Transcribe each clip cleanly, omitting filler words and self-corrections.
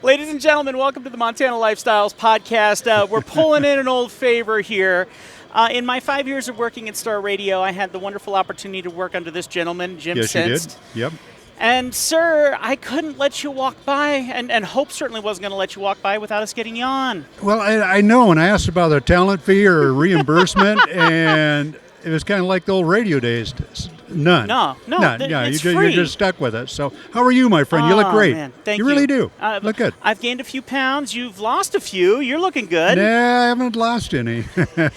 Ladies and gentlemen, welcome to the Montana Lifestyles Podcast. We're pulling in an old favor here. In my 5 years of working at STARadio, I had the wonderful opportunity to work under this gentleman, Jim Senst. Yes, you did. Yep. And, sir, I couldn't let you walk by, and Hope certainly wasn't going to let you walk by without us getting you on. Well, I know, and I asked about a talent fee or reimbursement, and it was kind of like the old radio days. None. No, it's free. You're just stuck with it. So how are you, my friend? You look great. Man, thank you. You really do. Look good. I've gained a few pounds. You've lost a few. You're looking good. Nah, I haven't lost any.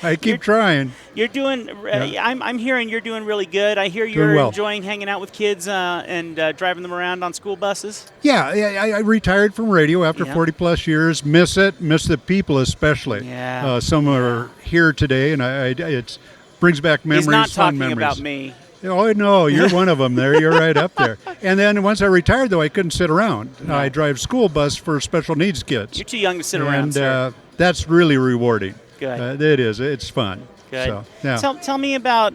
I keep trying. You're doing. I'm hearing you're doing really good. I hear you're enjoying hanging out with kids and driving them around on school buses. Yeah, I retired from radio after 40 plus years. Miss it. Miss the people especially. Yeah. Some are here today, and it brings back memories. He's not fun talking memories. about me. Oh, no, you're one of them there. You're right up there. And then once I retired, though, I couldn't sit around. No. I drive school bus for special needs kids. You're too young to sit around, sir. And that's really rewarding. Good. It is. It's fun. Good. So, yeah. Tell me about,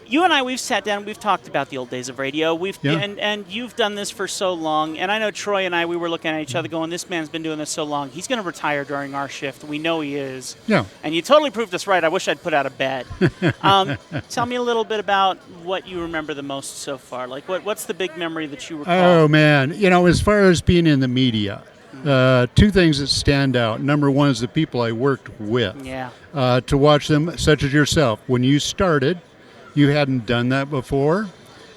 you and I, we've sat down, we've talked about the old days of radio. And you've done this for so long. And I know Troy and I, we were looking at each other going, this man's been doing this so long. He's going to retire during our shift. We know he is. Yeah. And you totally proved us right. I wish I'd put out a bet. Tell me a little bit about what you remember the most so far. Like, what's the big memory that you recall? Oh, man. As far as being in the media, two things that stand out. Number one is the people I worked with. Yeah. To watch them, such as yourself. When you started, you hadn't done that before,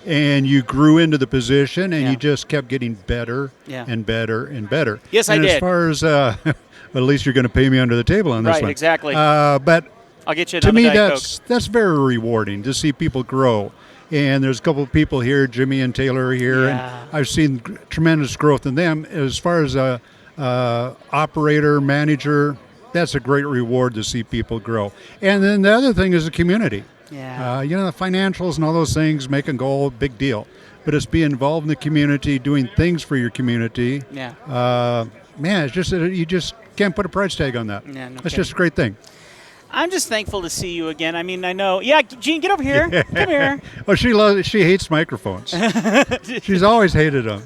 and you grew into the position, and you just kept getting better and better and better. Yes, I did. As far as, well, at least you're going to pay me under the table on this one. Right, exactly. But I'll get you to me, Diet that's very rewarding to see people grow. And there's a couple of people here, Jimmy and Taylor are here, and I've seen tremendous growth in them. As far as a operator, manager, that's a great reward to see people grow. And then the other thing is the community. Yeah. The financials and all those things make and go, big deal. But it's being involved in the community, doing things for your community. Yeah. Man, it's just you just can't put a price tag on that. Yeah, It's just a great thing. I'm just thankful to see you again. I mean, I know. Yeah, Gene, get over here. Come here. Well, she hates microphones. She's always hated them.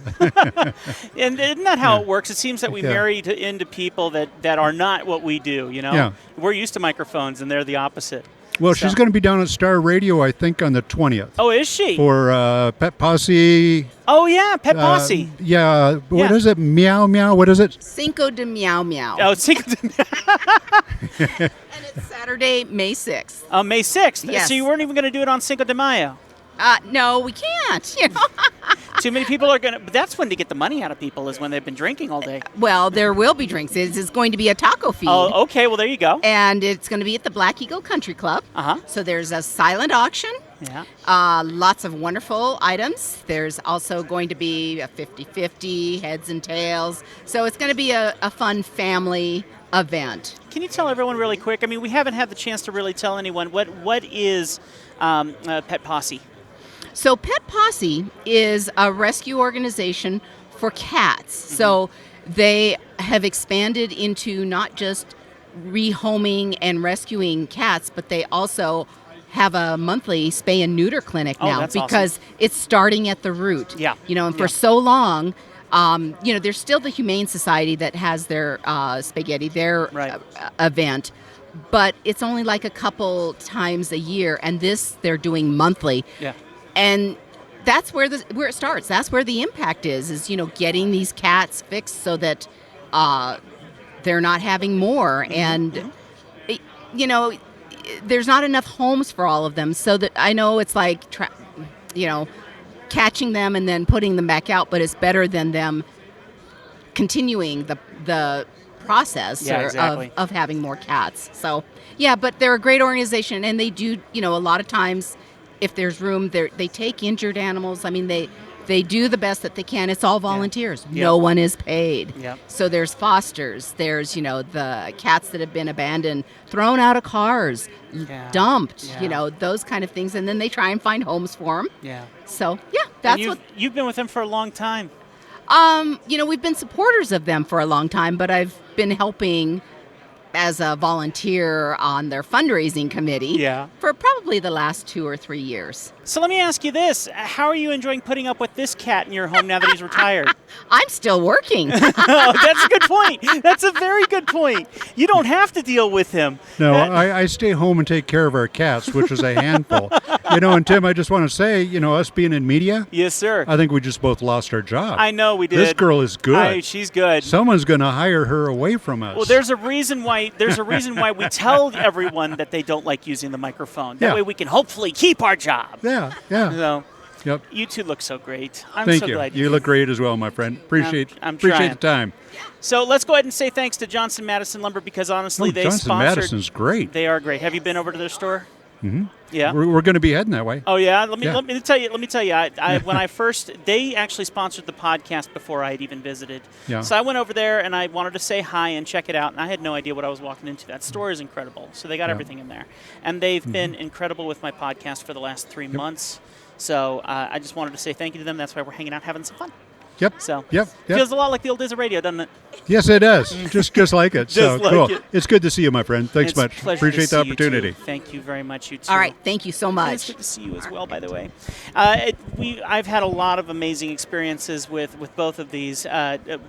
And isn't that how it works? It seems that we marry into people that are not what we do, Yeah. We're used to microphones, and they're the opposite. Well, she's going to be down at STARadio, I think, on the 20th. Oh, is she? For Pet Posse. Oh, yeah, Pet Posse. What is it? Meow, meow. What is it? Cinco de Meow Meow. Oh, Cinco de Meow. And it's Saturday, May 6th. May 6th? Yes. So you weren't even going to do it on Cinco de Mayo? No, we can't. Too many people are going to... But that's when they get the money out of people, is when they've been drinking all day. Well, there will be drinks. It's going to be a taco feed. Oh, okay. Well, there you go. And it's going to be at the Black Eagle Country Club. Uh-huh. So there's a silent auction. Yeah. Lots of wonderful items. There's also going to be a 50-50, heads and tails. So it's going to be a fun family event. Can you tell everyone really quick? I mean, we haven't had the chance to really tell anyone. What is Pet Posse? So Pet Posse is a rescue organization for cats. Mm-hmm. So they have expanded into not just rehoming and rescuing cats, but they also have a monthly spay and neuter clinic now because it's starting at the root. Yeah. And for so long, there's still the Humane Society that has their spaghetti, their event, but it's only like a couple times a year, and this they're doing monthly. Yeah. And that's where it starts. That's where the impact is getting these cats fixed so that they're not having more. And, there's not enough homes for all of them. So that I know it's like, catching them and then putting them back out, but it's better than them continuing the process of having more cats. So, but they're a great organization, and they do, a lot of times, if there's room, they take injured animals. I mean, they do the best that they can. It's all volunteers. Yeah. No one is paid. Yeah. So there's fosters. There's, the cats that have been abandoned, thrown out of cars, dumped, those kind of things. And then they try and find homes for them. Yeah. So, that's you've been with them for a long time. We've been supporters of them for a long time, but I've been helping as a volunteer on their fundraising committee for probably the last 2 or 3 years. So let me ask you this. How are you enjoying putting up with this cat in your home now that he's retired? I'm still working. Oh, that's a good point. That's a very good point. You don't have to deal with him. No, I stay home and take care of our cats, which is a handful. And Tim, I just want to say, us being in media. Yes, sir. I think we just both lost our job. I know we did. This girl is good. She's good. Someone's going to hire her away from us. Well, there's a reason why we tell everyone that they don't like using the microphone. That way we can hopefully keep our job. Yeah. So, yep. You two look so great. Thank you. You look great as well, my friend. Appreciate the time. So let's go ahead and say thanks to Johnson-Madison Lumber because honestly they sponsored. Johnson-Madison's great. They are great. Have you been over to their store? Mm-hmm. Yeah. We're going to be heading that way. Oh yeah. Let me tell you. When I first, they actually sponsored the podcast before I had even visited. Yeah. So I went over there and I wanted to say hi and check it out, and I had no idea what I was walking into. That store is incredible. So they got everything in there, and they've been incredible with my podcast for the last 3 months. So I just wanted to say thank you to them. That's why we're hanging out, having some fun. Yep. So yep. Feels a lot like the old days of radio, doesn't it? Yes, it does. just like it. Just like cool. it. It's good to see you, my friend. Thanks much. Appreciate the opportunity. You thank you very much. You too. All right. Thank you so much. It's good to see you as well, by the way. I've had a lot of amazing experiences with both of these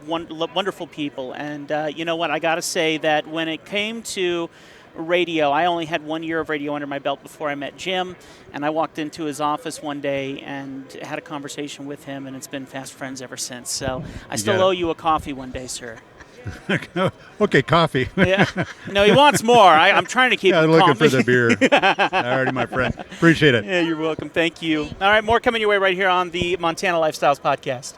wonderful people, and you know what? I got to say that when it came to radio, I only had 1 year of radio under my belt before I met Jim, and I walked into his office one day and had a conversation with him, and it's been fast friends ever since. So I still owe you a coffee one day, sir. Okay, coffee. Yeah. No, he wants more. I'm trying to keep him looking calm. for the beer. Alrighty, my friend. Appreciate it. Yeah, you're welcome. Thank you. All right, more coming your way right here on the Montana Lifestyles Podcast.